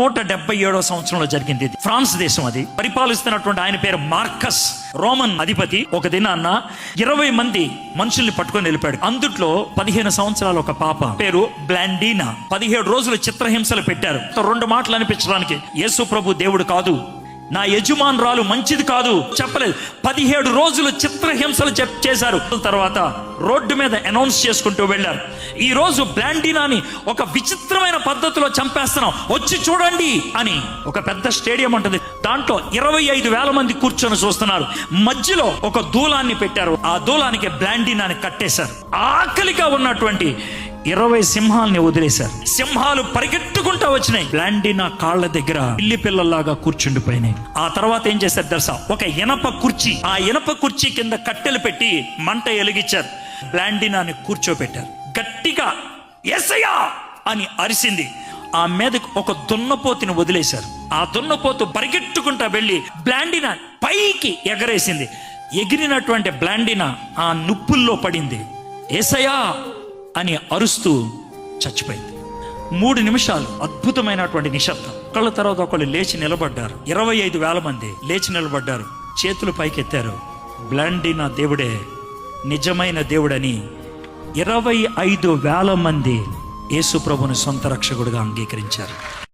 177వ సంవత్సరంలో జరిగింది. ఫ్రాన్స్ దేశం అది. పరిపాలిస్తున్నటువంటి ఆయన పేరు మార్కస్, రోమన్ అధిపతి. ఒక దినాన్న 20 మంది మనుషుల్ని పట్టుకొని వెళ్ళిపోయాడు. అందుట్లో 15 సంవత్సరాల ఒక పాప పేరు బ్లాండీనా. 17 రోజులు చిత్రహింసలు పెట్టారు. 2 మాటలు అనిపించడానికి, యేసు ప్రభు దేవుడు కాదు, నా యజమానురాలు మంచిది కాదు చెప్పలేదు. 17 రోజులు చిత్రహింసలు చేశారు. తర్వాత రోడ్డు మీద అనౌన్స్ చేసుకుంటూ వెళ్ళారు, ఈ రోజు బ్లాండీనాని ఒక విచిత్రమైన పద్ధతిలో చంపేస్తున్నాం, వచ్చి చూడండి అని. ఒక పెద్ద స్టేడియం ఉంటుంది, దాంట్లో 25,000 మంది కూర్చొని చూస్తున్నారు. మధ్యలో ఒక దూలాన్ని పెట్టారు, ఆ దూలానికి బ్లాండీనాని కట్టేశారు. ఆకలిగా ఉన్నటువంటి 20 సింహాలని వదిలేశారు. సింహాలు పరిగెట్టుకుంటా వచ్చినాయి. బ్లాండీనా కాళ్ళ దగ్గర పిల్లి పిల్లల్లాగా కూర్చుండిపోయినాయి. ఆ తర్వాత ఏం చేశారు తెలుసా? ఒక ఇనప కుర్చీ, ఆ ఇనప కుర్చీ కింద కట్టెలు పెట్టి మంట ఎలిగించారు. బ్లాండీనాని కూర్చోబెట్టారు. గట్టిగా యేసయ్యా అని అరిసింది. ఆ మీదకు ఒక దున్నపోతుని వదిలేశారు. ఆ దున్నపోతు పరిగెట్టుకుంటా వెళ్ళి బ్లాండీనా పైకి ఎగరేసింది. ఎగిరినటువంటి బ్లాండీనా ఆ నుప్పుల్లో పడింది. యేసయ్యా అని అరుస్తూ చచ్చిపోయింది. 3 నిమిషాలు అద్భుతమైనటువంటి నిశ్శబ్దం. ఒకళ్ళ తర్వాత ఒకళ్ళు లేచి నిలబడ్డారు. 25,000 మంది లేచి నిలబడ్డారు, చేతులు పైకెత్తారు. బ్లాండీనా దేవుడే నిజమైన దేవుడని 25,000 మంది యేసు ప్రభుని సొంత రక్షకుడిగా అంగీకరించారు.